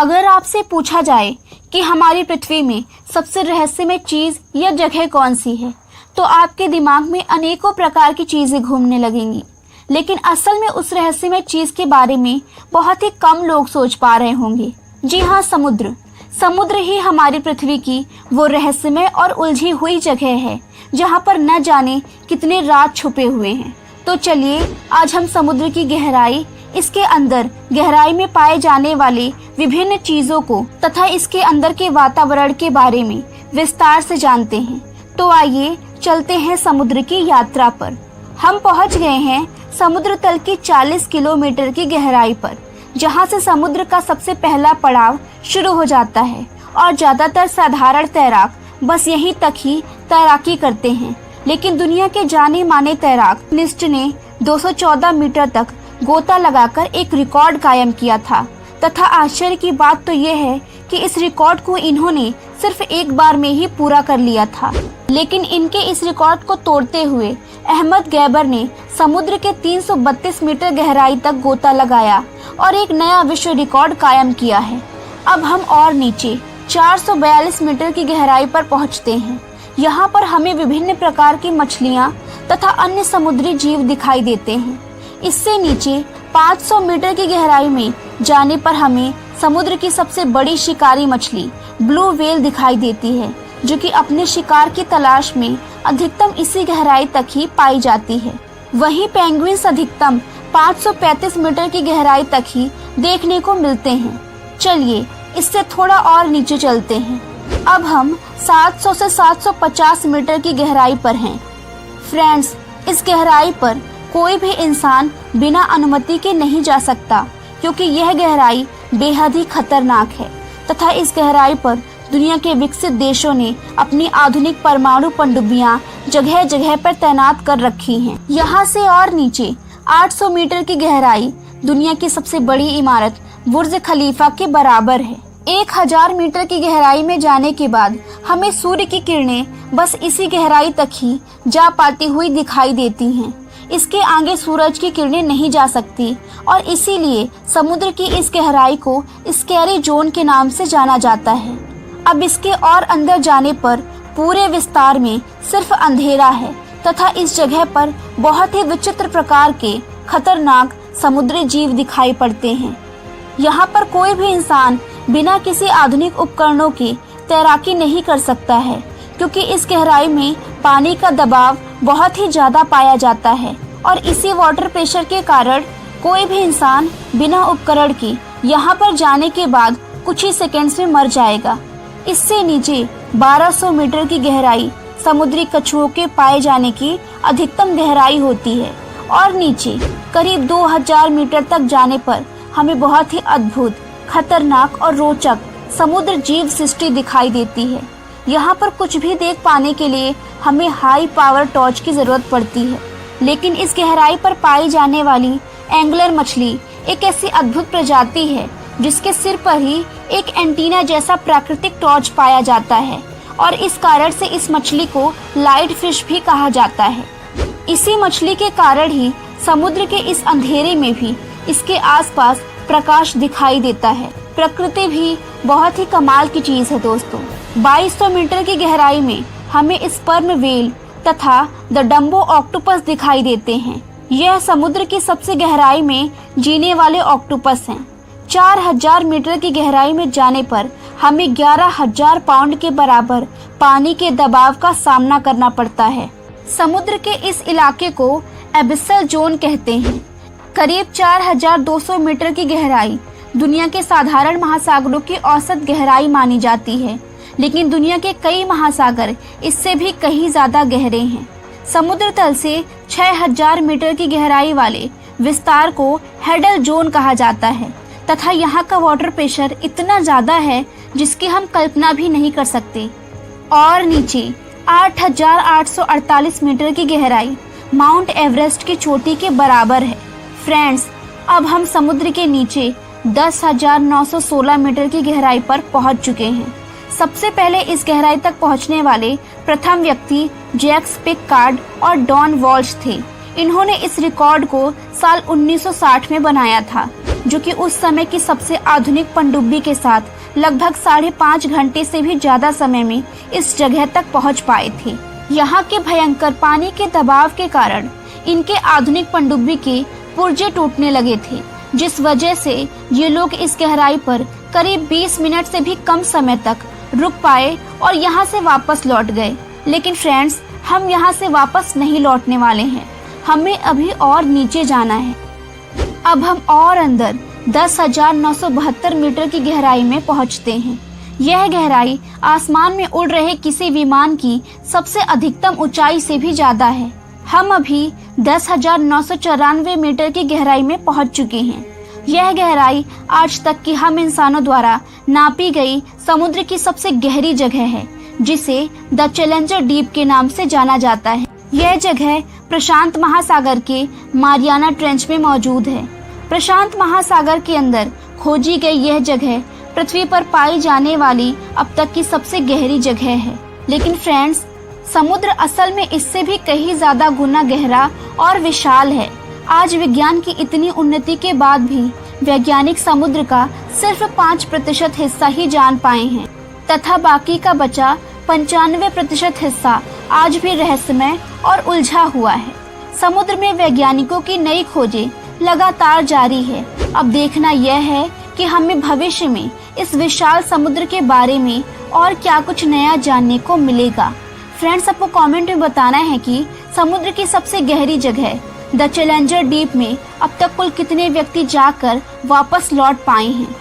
अगर आपसे पूछा जाए कि हमारी पृथ्वी में सबसे रहस्यमय चीज या जगह कौन सी है, तो आपके दिमाग में अनेकों प्रकार की चीजें घूमने लगेंगी। लेकिन असल में उस रहस्यमय चीज के बारे में बहुत ही कम लोग सोच पा रहे होंगे। जी हाँ, समुद्र ही हमारी पृथ्वी की वो रहस्यमय और उलझी हुई जगह है जहाँ पर न जाने कितने राज छुपे हुए हैं। तो चलिए आज हम समुद्र की गहराई, इसके अंदर गहराई में पाए जाने वाले विभिन्न चीजों को तथा इसके अंदर के वातावरण के बारे में विस्तार से जानते हैं। तो आइए चलते हैं समुद्र की यात्रा पर। हम पहुंच गए हैं समुद्र तल की 40 किलोमीटर की गहराई पर, जहां से समुद्र का सबसे पहला पड़ाव शुरू हो जाता है और ज्यादातर साधारण तैराक बस यहीं तक ही तैराकी करते हैं। लेकिन दुनिया के जाने माने तैराक निस्ट ने 214 मीटर तक गोता लगाकर एक रिकॉर्ड कायम किया था तथा आश्चर्य की बात तो यह है कि इस रिकॉर्ड को इन्होंने सिर्फ एक बार में ही पूरा कर लिया था। लेकिन इनके इस रिकॉर्ड को तोड़ते हुए अहमद गैबर ने समुद्र के 332 मीटर गहराई तक गोता लगाया और एक नया विश्व रिकॉर्ड कायम किया है। अब हम और नीचे 442 मीटर की गहराई पर पहुंचते हैं। यहाँ पर हमें विभिन्न प्रकार की मछलियाँ तथा अन्य समुद्री जीव दिखाई देते हैं। इससे नीचे 500 मीटर की गहराई में जाने पर हमें समुद्र की सबसे बड़ी शिकारी मछली ब्लू व्हेल दिखाई देती है, जो कि अपने शिकार की तलाश में अधिकतम इसी गहराई तक ही पाई जाती है। वहीं पेंगुइन्स अधिकतम 535 मीटर की गहराई तक ही देखने को मिलते हैं। चलिए इससे थोड़ा और नीचे चलते हैं। अब हम 700 से 750 मीटर की गहराई पर हैं। फ्रेंड्स, इस गहराई पर कोई भी इंसान बिना अनुमति के नहीं जा सकता, क्योंकि यह गहराई बेहद ही खतरनाक है तथा इस गहराई पर दुनिया के विकसित देशों ने अपनी आधुनिक परमाणु पनडुब्बियां जगह जगह पर तैनात कर रखी हैं। यहाँ से और नीचे 800 मीटर की गहराई दुनिया की सबसे बड़ी इमारत बुर्ज खलीफा के बराबर है। 1000 मीटर की गहराई में जाने के बाद हमें सूर्य की किरणें बस इसी गहराई तक ही जा पाती हुई दिखाई देती हैं। इसके आगे सूरज की किरणें नहीं जा सकती और इसीलिए समुद्र की इस गहराई को स्कैरी जोन के नाम से जाना जाता है। अब इसके और अंदर जाने पर पूरे विस्तार में सिर्फ अंधेरा है तथा इस जगह पर बहुत ही विचित्र प्रकार के खतरनाक समुद्री जीव दिखाई पड़ते हैं। यहाँ पर कोई भी इंसान बिना किसी आधुनिक उपकरणों के तैराकी नहीं कर सकता है, क्योंकि इस गहराई में पानी का दबाव बहुत ही ज्यादा पाया जाता है और इसी वाटर प्रेशर के कारण कोई भी इंसान बिना उपकरण के यहाँ पर जाने के बाद कुछ ही सेकंड्स में मर जाएगा। इससे नीचे 1200 मीटर की गहराई समुद्री कछुओं के पाए जाने की अधिकतम गहराई होती है और नीचे करीब 2000 मीटर तक जाने पर हमें बहुत ही अद्भुत, खतरनाक और रोचक समुद्र जीव सृष्टि दिखाई देती है। यहाँ पर कुछ भी देख पाने के लिए हमें हाई पावर टॉर्च की जरूरत पड़ती है। लेकिन इस गहराई पर पाई जाने वाली एंगलर मछली एक ऐसी अद्भुत प्रजाति है जिसके सिर पर ही एक एंटीना जैसा प्राकृतिक टॉर्च पाया जाता है और इस कारण से इस मछली को लाइट फिश भी कहा जाता है। इसी मछली के कारण ही समुद्र के इस अंधेरे में भी इसके आसपास प्रकाश दिखाई देता है। प्रकृति भी बहुत ही कमाल की चीज है दोस्तों। 2200 मीटर की गहराई में हमें स्पर्म व्हेल तथा द डम्बो ऑक्टोपस दिखाई देते हैं। यह समुद्र की सबसे गहराई में जीने वाले ऑक्टोपस हैं। 4000 मीटर की गहराई में जाने पर हमें 11000 पाउंड के बराबर पानी के दबाव का सामना करना पड़ता है। समुद्र के इस इलाके को एबिसल जोन कहते हैं। करीब 4200 मीटर की गहराई दुनिया के साधारण महासागरों की औसत गहराई मानी जाती है, लेकिन दुनिया के कई महासागर इससे भी कहीं ज्यादा गहरे हैं। समुद्र तल से 6000 मीटर की गहराई वाले विस्तार को हेडल जोन कहा जाता है तथा यहाँ का वाटर प्रेशर इतना ज्यादा है जिसकी हम कल्पना भी नहीं कर सकते। और नीचे 8848 मीटर की गहराई माउंट एवरेस्ट की चोटी के बराबर है। फ्रेंड्स, अब हम समुद्र के नीचे 10,916 मीटर की गहराई पर पहुंच चुके हैं। सबसे पहले इस गहराई तक पहुंचने वाले प्रथम व्यक्ति जैक्स पिककार्ड और डॉन वॉल्श थे। इन्होंने इस रिकॉर्ड को साल 1960 में बनाया था। जो कि उस समय की सबसे आधुनिक पनडुब्बी के साथ लगभग 5.5 घंटे से भी ज्यादा समय में इस जगह तक पहुंच पाए थे। यहाँ के भयंकर पानी के दबाव के कारण इनके आधुनिक पनडुब्बी के पुर्जे टूटने लगे थे, जिस वजह से ये लोग इस गहराई पर करीब 20 मिनट से भी कम समय तक रुक पाए और यहाँ से वापस लौट गए। लेकिन फ्रेंड्स, हम यहाँ से वापस नहीं लौटने वाले हैं, हमें अभी और नीचे जाना है। अब हम और अंदर 10,972 मीटर की गहराई में पहुँचते हैं। यह गहराई आसमान में उड़ रहे किसी विमान की सबसे अधिकतम ऊंचाई से भी ज्यादा है। हम अभी 10,994 मीटर की गहराई में पहुंच चुके हैं। यह गहराई आज तक की हम इंसानों द्वारा नापी गई समुद्र की सबसे गहरी जगह है, जिसे द चैलेंजर डीप के नाम से जाना जाता है। यह जगह प्रशांत महासागर के मारियाना ट्रेंच में मौजूद है। प्रशांत महासागर के अंदर खोजी गई यह जगह पृथ्वी पर पाई जाने वाली अब तक की सबसे गहरी जगह है। लेकिन फ्रेंड्स, समुद्र असल में इससे भी कहीं ज्यादा गुना गहरा और विशाल है। आज विज्ञान की इतनी उन्नति के बाद भी वैज्ञानिक समुद्र का सिर्फ 5% हिस्सा ही जान पाए हैं तथा बाकी का बचा 95% हिस्सा आज भी रहस्यमय और उलझा हुआ है। समुद्र में वैज्ञानिकों की नई खोजें लगातार जारी है। अब देखना यह है कि हमें भविष्य में इस विशाल समुद्र के बारे में और क्या कुछ नया जानने को मिलेगा। फ्रेंड्स, आपको कमेंट में बताना है कि समुद्र की सबसे गहरी जगह द चैलेंजर डीप में अब तक कुल कितने व्यक्ति जाकर वापस लौट पाए हैं।